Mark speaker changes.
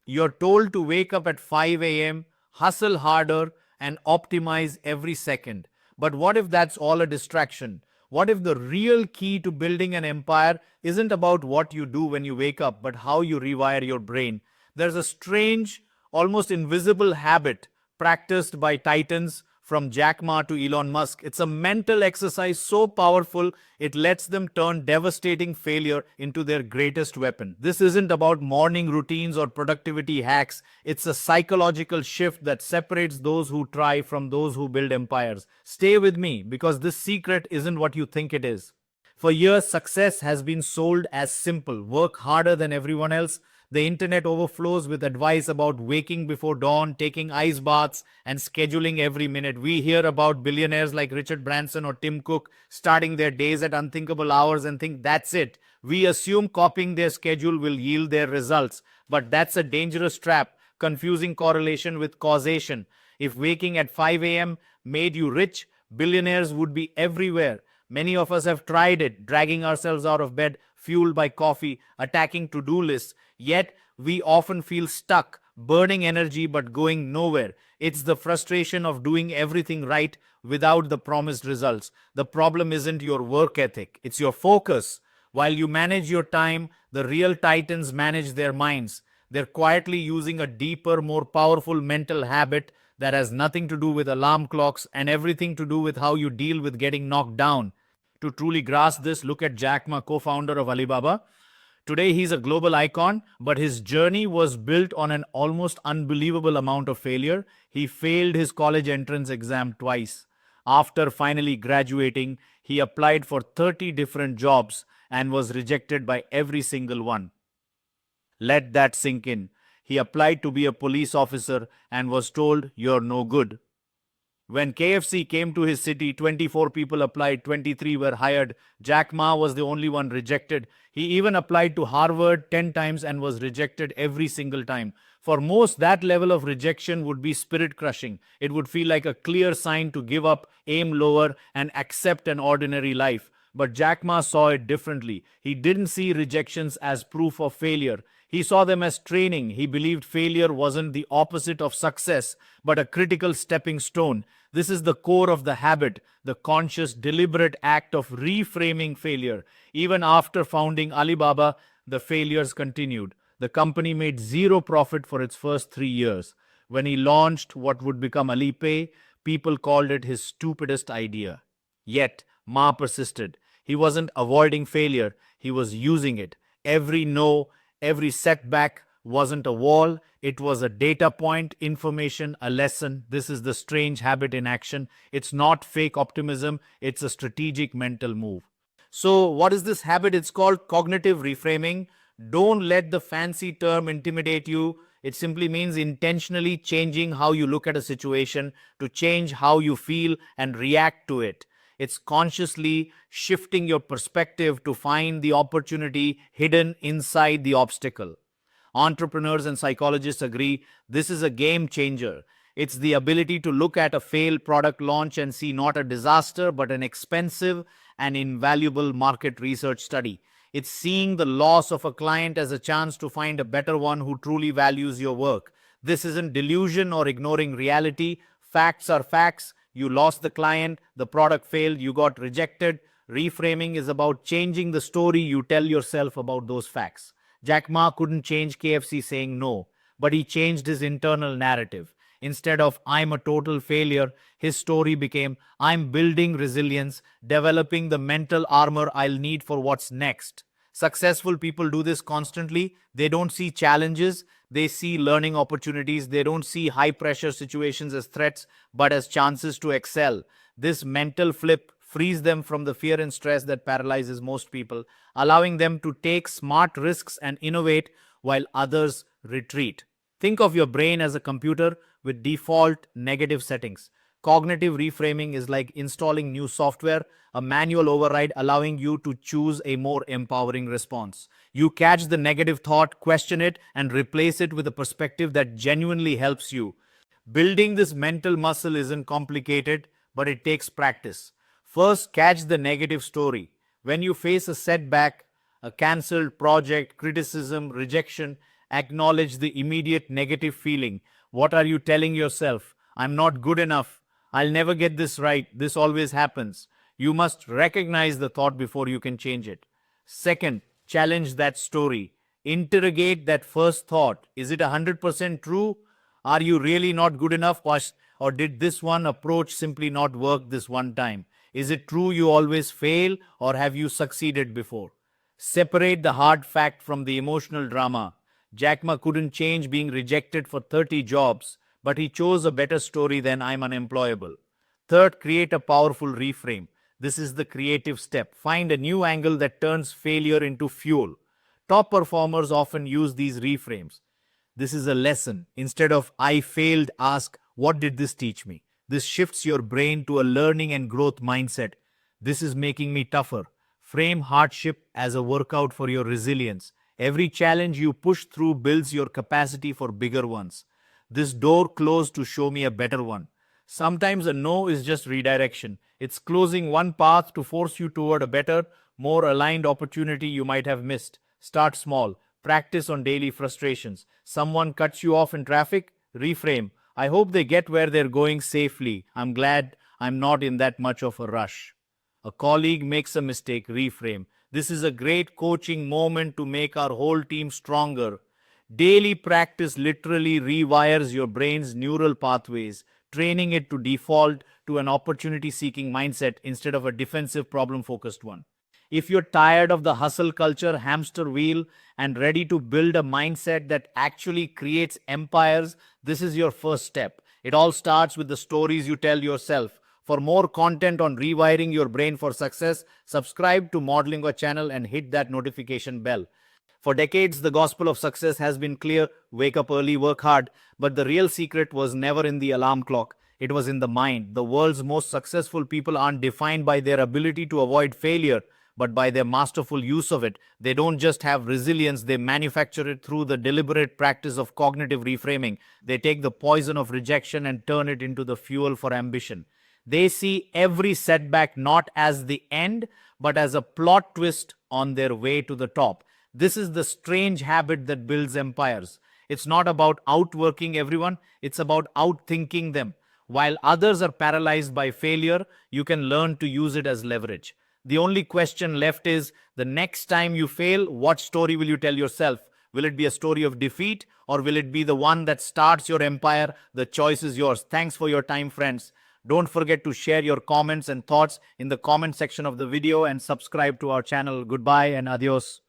Speaker 1: You're told to wake up at 5 a.m., hustle harder, and optimize every second. But what if that's all a distraction? What if the real key to building an empire isn't about what you do when you wake up, but how you rewire your brain? There's a strange, almost invisible habit practiced by titans from Jack Ma to Elon Musk. It's a mental exercise so powerful it lets them turn devastating failure into their greatest weapon. This isn't about morning routines or productivity hacks. It's a psychological shift that separates those who try from those who build empires. Stay with me because this secret isn't what you think it is. For years, success has been sold as simple: work harder than everyone else. The internet overflows with advice about waking before dawn, taking ice baths, and scheduling every minute. We hear about billionaires like Richard Branson or Tim Cook starting their days at unthinkable hours and think that's it. We assume copying their schedule will yield their results, but that's a dangerous trap, confusing correlation with causation. If waking at 5 a.m. made you rich, billionaires would be everywhere. Many of us have tried it, dragging ourselves out of bed, fueled by coffee, attacking to do lists. Yet, we often feel stuck, burning energy but going nowhere. It's the frustration of doing everything right without the promised results. The problem isn't your work ethic, it's your focus. While you manage your time, the real titans manage their minds. They're quietly using a deeper, more powerful mental habit that has nothing to do with alarm clocks and everything to do with how you deal with getting knocked down. To truly grasp this, look at Jack Ma, co founder of Alibaba. Today, he's a global icon, but his journey was built on an almost unbelievable amount of failure. He failed his college entrance exam twice. After finally graduating, he applied for 30 different jobs and was rejected by every single one. Let that sink in. He applied to be a police officer and was told, "You're no good." When KFC came to his city, 24 people applied, 23 were hired. Jack Ma was the only one rejected. He even applied to Harvard 10 times and was rejected every single time. For most, that level of rejection would be spirit crushing. It would feel like a clear sign to give up, aim lower, and accept an ordinary life. But Jack Ma saw it differently. He didn't see rejections as proof of failure. He saw them as training. He believed failure wasn't the opposite of success, but a critical stepping stone. This is the core of the habit, the conscious, deliberate act of reframing failure. Even after founding Alibaba, the failures continued. The company made zero profit for its first 3 years. When he launched what would become Alipay, people called it his stupidest idea. Yet, Ma persisted. He wasn't avoiding failure, he was using it. Every no, every setback wasn't a wall, it was a data point, information, a lesson. This is the strange habit in action. It's not fake optimism, it's a strategic mental move. So, what is this habit? It's called cognitive reframing. Don't let the fancy term intimidate you. It simply means intentionally changing how you look at a situation to change how you feel and react to it. It's consciously shifting your perspective to find the opportunity hidden inside the obstacle. Entrepreneurs and psychologists agree this is a game changer. It's the ability to look at a failed product launch and see not a disaster but an expensive and invaluable market research study. It's seeing the loss of a client as a chance to find a better one who truly values your work. This isn't delusion or ignoring reality. Facts are facts. You lost the client, the product failed, you got rejected. Reframing is about changing the story you tell yourself about those facts. Jack Ma couldn't change KFC saying no, but he changed his internal narrative. Instead of "I'm a total failure," his story became "I'm building resilience, developing the mental armor I'll need for what's next." Successful people do this constantly. They don't see challenges, they see learning opportunities. They don't see high pressure situations as threats, but as chances to excel. This mental flip frees them from the fear and stress that paralyzes most people, allowing them to take smart risks and innovate while others retreat. Think of your brain as a computer with default negative settings. Cognitive reframing is like installing new software, a manual override allowing you to choose a more empowering response. You catch the negative thought, question it, and replace it with a perspective that genuinely helps you. Building this mental muscle isn't complicated, but it takes practice. First, catch the negative story. When you face a setback, a cancelled project, criticism, rejection, Acknowledge the immediate negative feeling. What are you telling yourself? I'm not good enough. I'll never get this right. This always happens. You must recognize the thought before you can change it. Second, challenge that story. Interrogate that first thought. Is it 100% true? Are you really not good enough? Or did this one approach simply not work this one time? Is it true you always fail, or have you succeeded before? Separate the hard fact from the emotional drama. Jack Ma couldn't change being rejected for 30 jobs, but he chose a better story than I'm unemployable. Third, create a powerful reframe. This is the creative step. Find a new angle that turns failure into fuel. Top performers often use these reframes. This is a lesson. Instead of I failed, ask what did this teach me? This shifts your brain to a learning and growth mindset. This is making me tougher. Frame hardship as a workout for your resilience. Every challenge you push through builds your capacity for bigger ones. This door closed to show me a better one. Sometimes a no is just redirection. It's closing one path to force you toward a better, more aligned opportunity you might have missed. Start small. Practice on daily frustrations. Someone cuts you off in traffic? Reframe. I hope they get where they're going safely. I'm glad I'm not in that much of a rush. A colleague makes a mistake, reframe. This is a great coaching moment to make our whole team stronger. Daily practice literally rewires your brain's neural pathways, training it to default to an opportunity seeking mindset instead of a defensive problem focused one. If you're tired of the hustle culture hamster wheel and ready to build a mindset that actually creates empires, this is your first step. It all starts with the stories you tell yourself. For more content on rewiring your brain for success, subscribe to Modeling a channel and hit that notification bell. For decades, the gospel of success has been clear: wake up early, work hard. But the real secret was never in the alarm clock, it was in the mind. The world's most successful people aren't defined by their ability to avoid failure, but by their masterful use of it. They don't just have resilience, they manufacture it through the deliberate practice of cognitive reframing. They take the poison of rejection and turn it into the fuel for ambition. They see every setback not as the end, but as a plot twist on their way to the top. This is the strange habit that builds empires. It's not about outworking everyone, it's about outthinking them. While others are paralyzed by failure, you can learn to use it as leverage. The only question left is, the next time you fail, what story will you tell yourself? Will it be a story of defeat, or will it be the one that starts your empire? The choice is yours. Thanks for your time, friends. Don't forget to share your comments and thoughts in the comment section of the video and subscribe to our channel. Goodbye and adios.